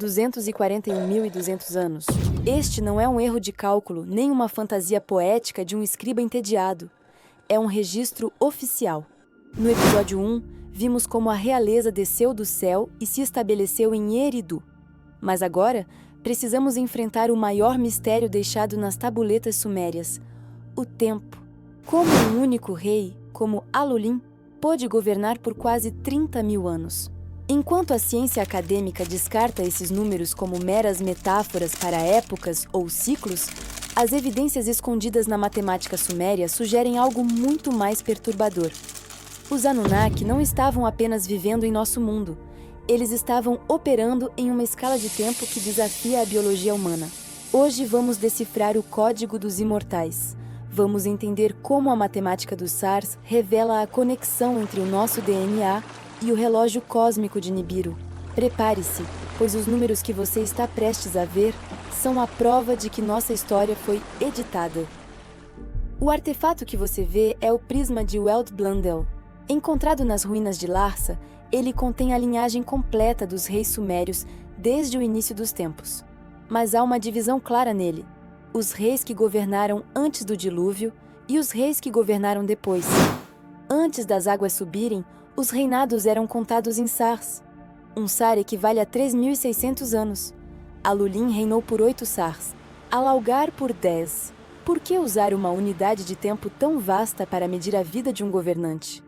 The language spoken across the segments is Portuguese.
241.200 anos. Este não é um erro de cálculo, nem uma fantasia poética de um escriba entediado. É um registro oficial. No episódio 1, vimos como a realeza desceu do céu e se estabeleceu em Eridu. Mas agora, precisamos enfrentar o maior mistério deixado nas tabuletas sumérias: o tempo. Como um único rei, como Alulin, pôde governar por quase 30.000 anos. Enquanto a ciência acadêmica descarta esses números como meras metáforas para épocas ou ciclos, as evidências escondidas na matemática suméria sugerem algo muito mais perturbador. Os Anunnaki não estavam apenas vivendo em nosso mundo. Eles estavam operando em uma escala de tempo que desafia a biologia humana. Hoje vamos decifrar o código dos imortais. Vamos entender como a matemática dos SARS revela a conexão entre o nosso DNA e o relógio cósmico de Nibiru. Prepare-se, pois os números que você está prestes a ver são a prova de que nossa história foi editada. O artefato que você vê é o prisma de Weld-Blundell. Encontrado nas ruínas de Larsa, ele contém a linhagem completa dos reis sumérios desde o início dos tempos. Mas há uma divisão clara nele: os reis que governaram antes do dilúvio e os reis que governaram depois. Antes das águas subirem, os reinados eram contados em sars. Um sar equivale a 3.600 anos. Alulin reinou por 8 sars, Alaugar por 10. Por que usar uma unidade de tempo tão vasta para medir a vida de um governante?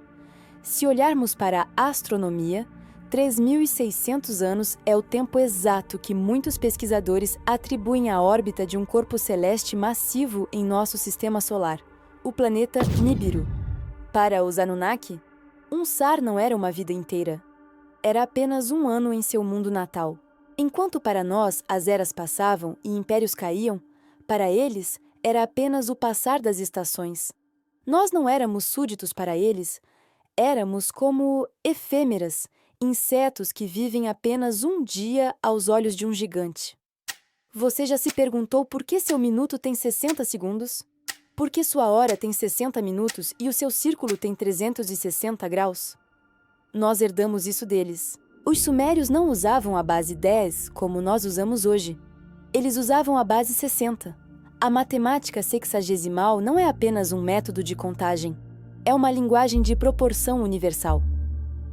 Se olharmos para a astronomia, 3.600 anos é o tempo exato que muitos pesquisadores atribuem à órbita de um corpo celeste massivo em nosso sistema solar, o planeta Nibiru. Para os Anunnaki, um sar não era uma vida inteira. Era apenas um ano em seu mundo natal. Enquanto para nós as eras passavam e impérios caíam, para eles era apenas o passar das estações. Nós não éramos súditos para eles, éramos como efêmeras, insetos que vivem apenas um dia aos olhos de um gigante. Você já se perguntou por que seu minuto tem 60 segundos? Por que sua hora tem 60 minutos e o seu círculo tem 360 graus? Nós herdamos isso deles. Os sumérios não usavam a base 10 como nós usamos hoje. Eles usavam a base 60. A matemática sexagesimal não é apenas um método de contagem. É uma linguagem de proporção universal.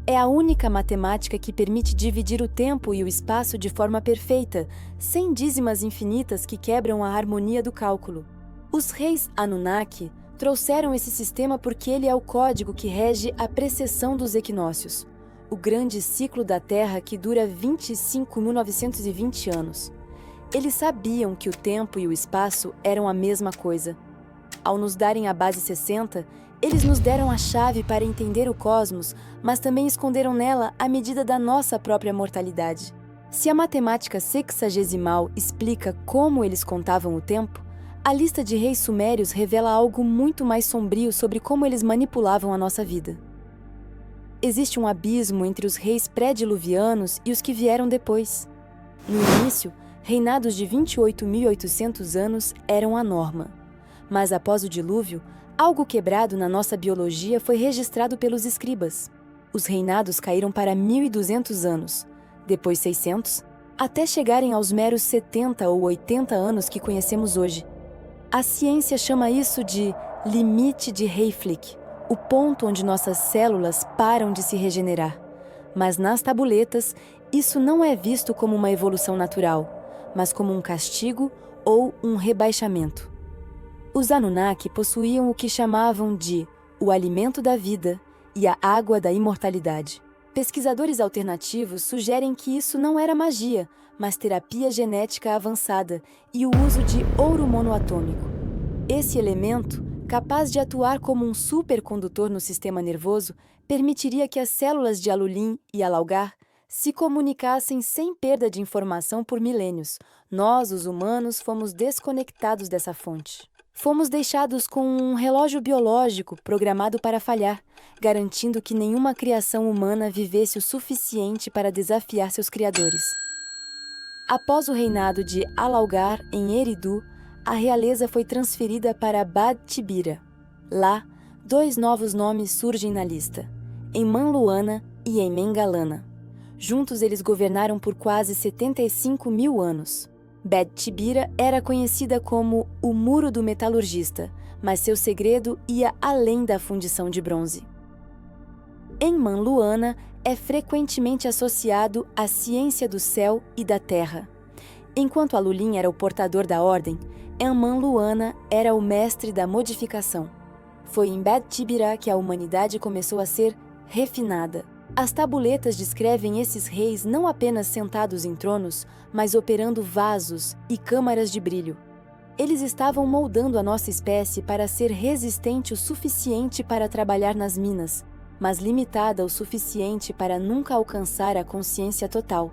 É a única matemática que permite dividir o tempo e o espaço de forma perfeita, sem dízimas infinitas que quebram a harmonia do cálculo. Os reis Anunnaki trouxeram esse sistema porque ele é o código que rege a precessão dos equinócios, o grande ciclo da Terra que dura 25.920 anos. Eles sabiam que o tempo e o espaço eram a mesma coisa. Ao nos darem a base 60, eles nos deram a chave para entender o cosmos, mas também esconderam nela a medida da nossa própria mortalidade. Se a matemática sexagesimal explica como eles contavam o tempo, a lista de reis sumérios revela algo muito mais sombrio sobre como eles manipulavam a nossa vida. Existe um abismo entre os reis pré-diluvianos e os que vieram depois. No início, reinados de 28.800 anos eram a norma. Mas após o dilúvio, algo quebrado na nossa biologia foi registrado pelos escribas. Os reinados caíram para 1.200 anos, depois 600, até chegarem aos meros 70 ou 80 anos que conhecemos hoje. A ciência chama isso de limite de Hayflick, o ponto onde nossas células param de se regenerar. Mas nas tabuletas, isso não é visto como uma evolução natural, mas como um castigo ou um rebaixamento. Os Anunnaki possuíam o que chamavam de o alimento da vida e a água da imortalidade. Pesquisadores alternativos sugerem que isso não era magia, mas terapia genética avançada e o uso de ouro monoatômico. Esse elemento, capaz de atuar como um supercondutor no sistema nervoso, permitiria que as células de Alulin e Alaugar se comunicassem sem perda de informação por milênios. Nós, os humanos, fomos desconectados dessa fonte. Fomos deixados com um relógio biológico programado para falhar, garantindo que nenhuma criação humana vivesse o suficiente para desafiar seus criadores. Após o reinado de Alaugar em Eridu, a realeza foi transferida para Bad Tibira. Lá, 2 novos nomes surgem na lista, em Manluana e em Mengalana. Juntos eles governaram por quase 75 mil anos. Bet-Tibira era conhecida como o Muro do Metalurgista, mas seu segredo ia além da fundição de bronze. Enmanluana é frequentemente associado à ciência do céu e da terra. Enquanto Alulim era o portador da ordem, Enmanluana era o mestre da modificação. Foi em Bet-Tibira que a humanidade começou a ser refinada. As tabuletas descrevem esses reis não apenas sentados em tronos, mas operando vasos e câmaras de brilho. Eles estavam moldando a nossa espécie para ser resistente o suficiente para trabalhar nas minas, mas limitada o suficiente para nunca alcançar a consciência total.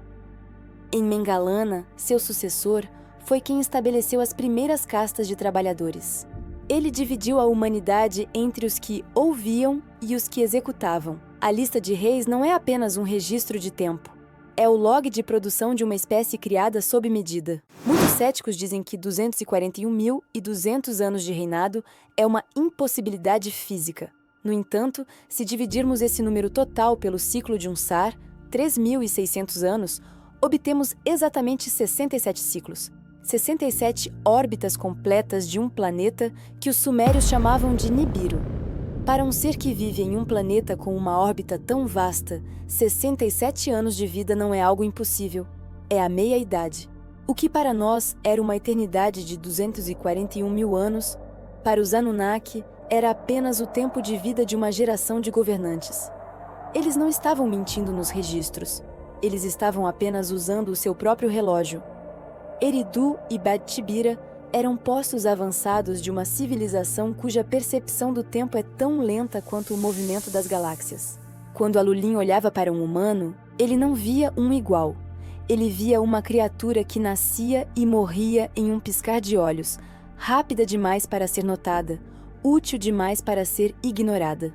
Enmengalana, seu sucessor, foi quem estabeleceu as primeiras castas de trabalhadores. Ele dividiu a humanidade entre os que ouviam e os que executavam. A lista de reis não é apenas um registro de tempo. É o log de produção de uma espécie criada sob medida. Muitos céticos dizem que 241.200 anos de reinado é uma impossibilidade física. No entanto, se dividirmos esse número total pelo ciclo de um Sar, 3.600 anos, obtemos exatamente 67 ciclos. 67 órbitas completas de um planeta que os sumérios chamavam de Nibiru. Para um ser que vive em um planeta com uma órbita tão vasta, 67 anos de vida não é algo impossível. É a meia-idade. O que para nós era uma eternidade de 241 mil anos, para os Anunnaki era apenas o tempo de vida de uma geração de governantes. Eles não estavam mentindo nos registros. Eles estavam apenas usando o seu próprio relógio. Eridu e Bet-Tibira eram postos avançados de uma civilização cuja percepção do tempo é tão lenta quanto o movimento das galáxias. Quando Alulim olhava para um humano, ele não via um igual. Ele via uma criatura que nascia e morria em um piscar de olhos, rápida demais para ser notada, útil demais para ser ignorada.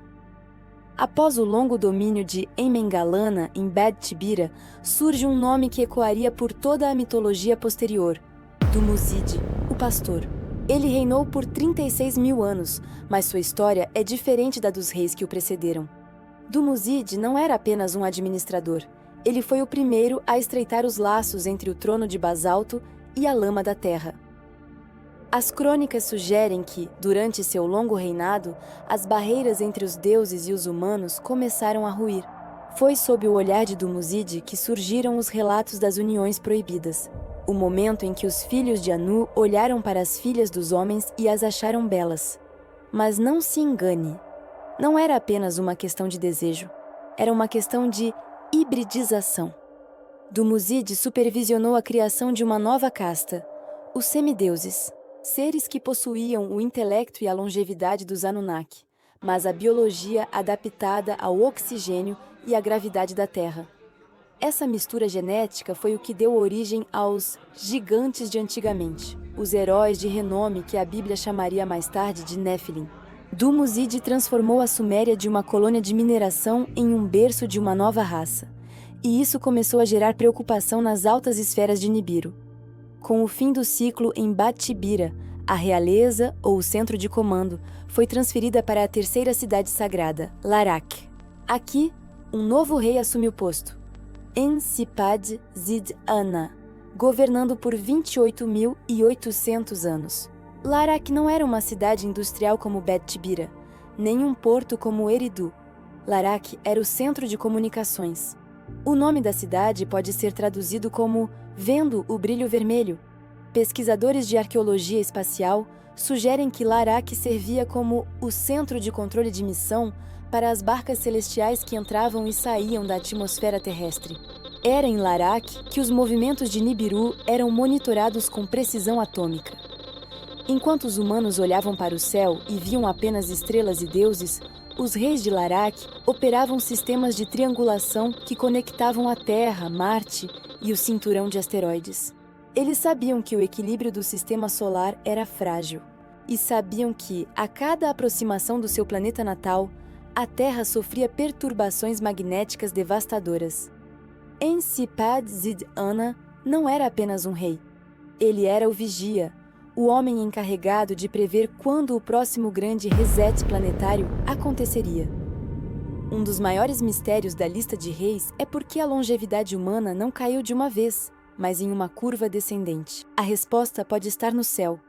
Após o longo domínio de Enmengalana em Bet-Tibira, surge um nome que ecoaria por toda a mitologia posterior: Dumuzid, o pastor. Ele reinou por 36 mil anos, mas sua história é diferente da dos reis que o precederam. Dumuzid não era apenas um administrador. Ele foi o primeiro a estreitar os laços entre o trono de basalto e a lama da terra. As crônicas sugerem que, durante seu longo reinado, as barreiras entre os deuses e os humanos começaram a ruir. Foi sob o olhar de Dumuzid que surgiram os relatos das uniões proibidas. O momento em que os filhos de Anu olharam para as filhas dos homens e as acharam belas. Mas não se engane. Não era apenas uma questão de desejo. Era uma questão de hibridização. Dumuzid supervisionou a criação de uma nova casta, os semideuses. Seres que possuíam o intelecto e a longevidade dos Anunnaki, mas a biologia adaptada ao oxigênio e à gravidade da Terra. Essa mistura genética foi o que deu origem aos gigantes de antigamente, os heróis de renome que a Bíblia chamaria mais tarde de Néfilim. Dumuzid transformou a Suméria de uma colônia de mineração em um berço de uma nova raça, e isso começou a gerar preocupação nas altas esferas de Nibiru. Com o fim do ciclo em Bet-Tibira, a realeza, ou o centro de comando, foi transferida para a terceira cidade sagrada, Larak. Aqui, um novo rei assumiu o posto, Ensipadh-Zid-Ana, governando por 28.800 anos. Larak não era uma cidade industrial como Bet-Tibira, nem um porto como Eridu. Larak era o centro de comunicações. O nome da cidade pode ser traduzido como "vendo o brilho vermelho". Pesquisadores de arqueologia espacial sugerem que Larak servia como o centro de controle de missão para as barcas celestiais que entravam e saíam da atmosfera terrestre. Era em Larak que os movimentos de Nibiru eram monitorados com precisão atômica. Enquanto os humanos olhavam para o céu e viam apenas estrelas e deuses, os reis de Larak operavam sistemas de triangulação que conectavam a Terra, Marte e o cinturão de asteroides. Eles sabiam que o equilíbrio do sistema solar era frágil e sabiam que, a cada aproximação do seu planeta natal, a Terra sofria perturbações magnéticas devastadoras. Ensipadh-Zid-Ana não era apenas um rei. Ele era o vigia, o homem encarregado de prever quando o próximo grande reset planetário aconteceria. Um dos maiores mistérios da lista de reis é por que a longevidade humana não caiu de uma vez, mas em uma curva descendente. A resposta pode estar no céu.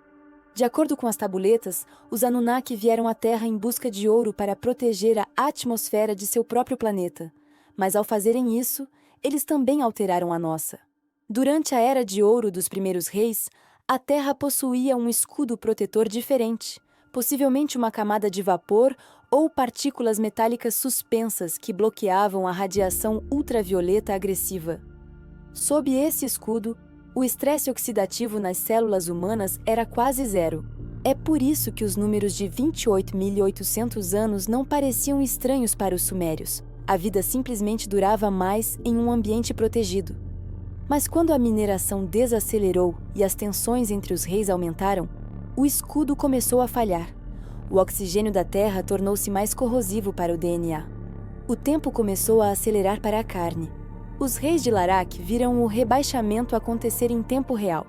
De acordo com as tabuletas, os Anunnaki vieram à Terra em busca de ouro para proteger a atmosfera de seu próprio planeta. Mas ao fazerem isso, eles também alteraram a nossa. Durante a Era de Ouro dos primeiros reis, a Terra possuía um escudo protetor diferente, possivelmente uma camada de vapor ou partículas metálicas suspensas que bloqueavam a radiação ultravioleta agressiva. Sob esse escudo, o estresse oxidativo nas células humanas era quase zero. É por isso que os números de 28.800 anos não pareciam estranhos para os sumérios. A vida simplesmente durava mais em um ambiente protegido. Mas quando a mineração desacelerou e as tensões entre os reis aumentaram, o escudo começou a falhar. O oxigênio da Terra tornou-se mais corrosivo para o DNA. O tempo começou a acelerar para a carne. Os reis de Larak viram o rebaixamento acontecer em tempo real.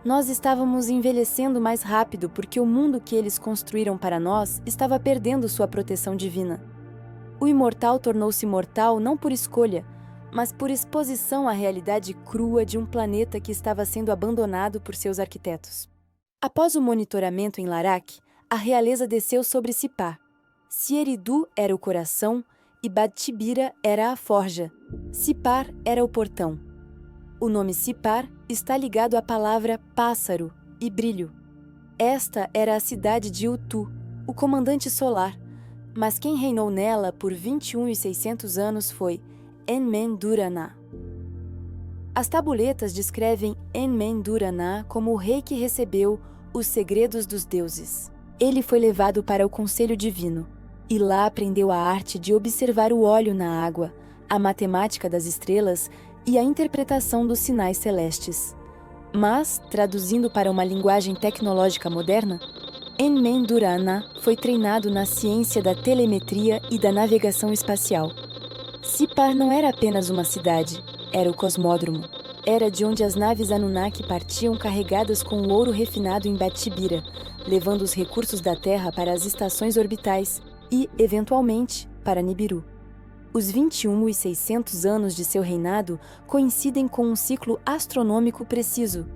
Nós estávamos envelhecendo mais rápido porque o mundo que eles construíram para nós estava perdendo sua proteção divina. O imortal tornou-se mortal não por escolha, mas por exposição à realidade crua de um planeta que estava sendo abandonado por seus arquitetos. Após o monitoramento em Larak, a realeza desceu sobre Sipar. Sieridu era o coração e Badtibira era a forja. Sipar era o portão. O nome Sipar está ligado à palavra pássaro e brilho. Esta era a cidade de Utu, o comandante solar, mas quem reinou nela por 21.600 anos foi Enmen-Duraná. As tabuletas descrevem Enmen-Duraná como o rei que recebeu os segredos dos deuses. Ele foi levado para o Conselho Divino, e lá aprendeu a arte de observar o óleo na água, a matemática das estrelas e a interpretação dos sinais celestes. Mas, traduzindo para uma linguagem tecnológica moderna, Enmen-Duraná foi treinado na ciência da telemetria e da navegação espacial. Sipar não era apenas uma cidade, era o cosmódromo. Era de onde as naves Anunnaki partiam carregadas com o ouro refinado em Badtibira, levando os recursos da Terra para as estações orbitais e, eventualmente, para Nibiru. Os 21.600 anos de seu reinado coincidem com um ciclo astronômico preciso.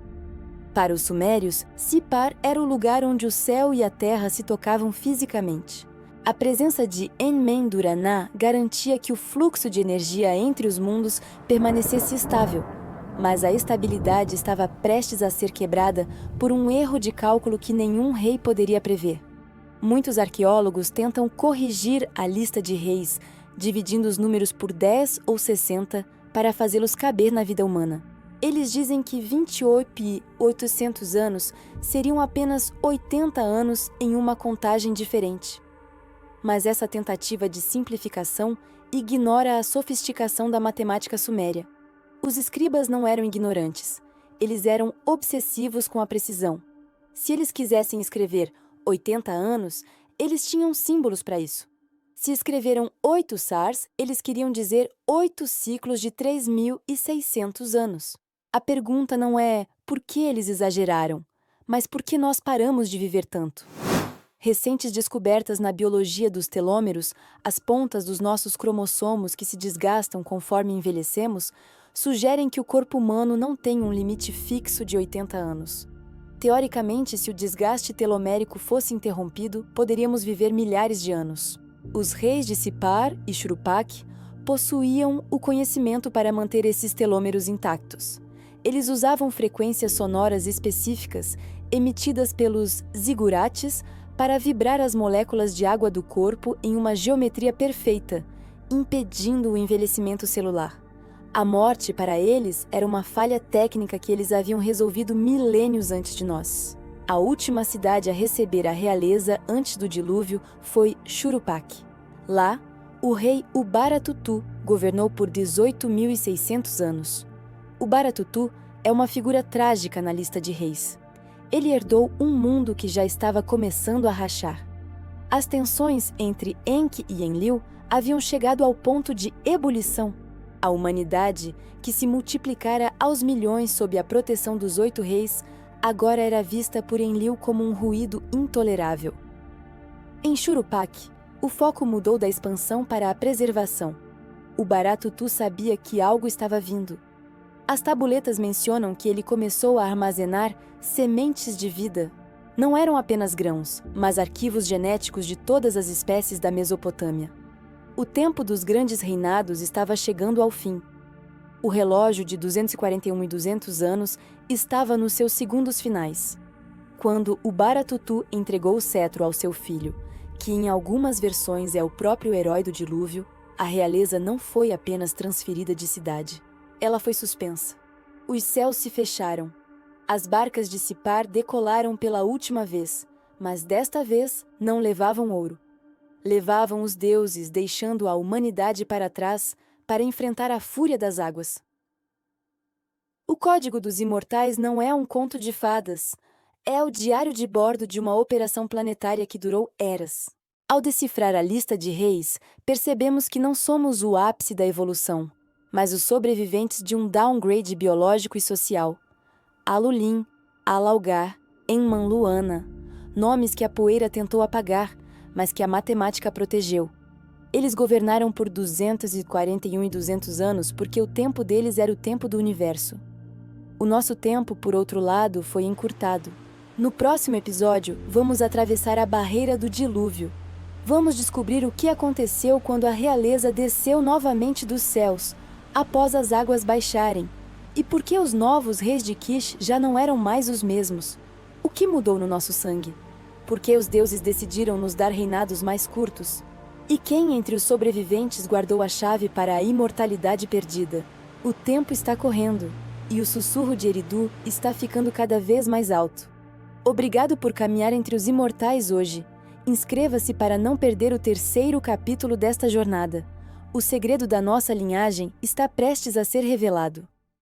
Para os sumérios, Sipar era o lugar onde o céu e a terra se tocavam fisicamente. A presença de Enmen-Duraná garantia que o fluxo de energia entre os mundos permanecesse estável, mas a estabilidade estava prestes a ser quebrada por um erro de cálculo que nenhum rei poderia prever. Muitos arqueólogos tentam corrigir a lista de reis, dividindo os números por 10 ou 60 para fazê-los caber na vida humana. Eles dizem que 28.800 anos seriam apenas 80 anos em uma contagem diferente. Mas essa tentativa de simplificação ignora a sofisticação da matemática suméria. Os escribas não eram ignorantes, eles eram obsessivos com a precisão. Se eles quisessem escrever 80 anos, eles tinham símbolos para isso. Se escreveram 8 sars, eles queriam dizer 8 ciclos de 3.600 anos. A pergunta não é por que eles exageraram, mas por que nós paramos de viver tanto. Recentes descobertas na biologia dos telômeros, as pontas dos nossos cromossomos que se desgastam conforme envelhecemos, sugerem que o corpo humano não tem um limite fixo de 80 anos. Teoricamente, se o desgaste telomérico fosse interrompido, poderíamos viver milhares de anos. Os reis de Sipar e Shuruppak possuíam o conhecimento para manter esses telômeros intactos. Eles usavam frequências sonoras específicas emitidas pelos zigurates para vibrar as moléculas de água do corpo em uma geometria perfeita, impedindo o envelhecimento celular. A morte, para eles, era uma falha técnica que eles haviam resolvido milênios antes de nós. A última cidade a receber a realeza antes do dilúvio foi Shuruppak. Lá, o rei Ubaratutu governou por 18.600 anos. Ubaratutu é uma figura trágica na lista de reis. Ele herdou um mundo que já estava começando a rachar. As tensões entre Enki e Enlil haviam chegado ao ponto de ebulição. A humanidade, que se multiplicara aos milhões sob a proteção dos 8 reis, agora era vista por Enlil como um ruído intolerável. Em Shuruppak, O foco mudou da expansão para a preservação. O Baratutu sabia que algo estava vindo. As tabuletas mencionam que ele começou a armazenar sementes de vida. Não eram apenas grãos, mas arquivos genéticos de todas as espécies da Mesopotâmia. O tempo dos grandes reinados estava chegando ao fim. O relógio de 241 e 200 anos estava nos seus segundos finais. Quando o Baratutu entregou o cetro ao seu filho, que em algumas versões é o próprio herói do dilúvio, a realeza não foi apenas transferida de cidade. Ela foi suspensa. Os céus se fecharam. As barcas de Sipar decolaram pela última vez, mas desta vez não levavam ouro. Levavam os deuses, deixando a humanidade para trás para enfrentar a fúria das águas. O Código dos Imortais não é um conto de fadas. É o diário de bordo de uma operação planetária que durou eras. Ao decifrar a lista de reis, percebemos que não somos o ápice da evolução, mas os sobreviventes de um downgrade biológico e social. Alulin, Alaulgar, Enmanluana, nomes que a poeira tentou apagar, mas que a matemática protegeu. Eles governaram por 241 e 200 anos porque o tempo deles era o tempo do universo. O nosso tempo, por outro lado, foi encurtado. No próximo episódio, vamos atravessar a barreira do dilúvio. Vamos descobrir o que aconteceu quando a realeza desceu novamente dos céus, após as águas baixarem, e por que os novos reis de Kish já não eram mais os mesmos. O que mudou no nosso sangue? Por que os deuses decidiram nos dar reinados mais curtos? E quem entre os sobreviventes guardou a chave para a imortalidade perdida? O tempo está correndo, e o sussurro de Eridu está ficando cada vez mais alto. Obrigado por caminhar entre os imortais hoje. Inscreva-se para não perder o terceiro capítulo desta jornada. O segredo da nossa linhagem está prestes a ser revelado.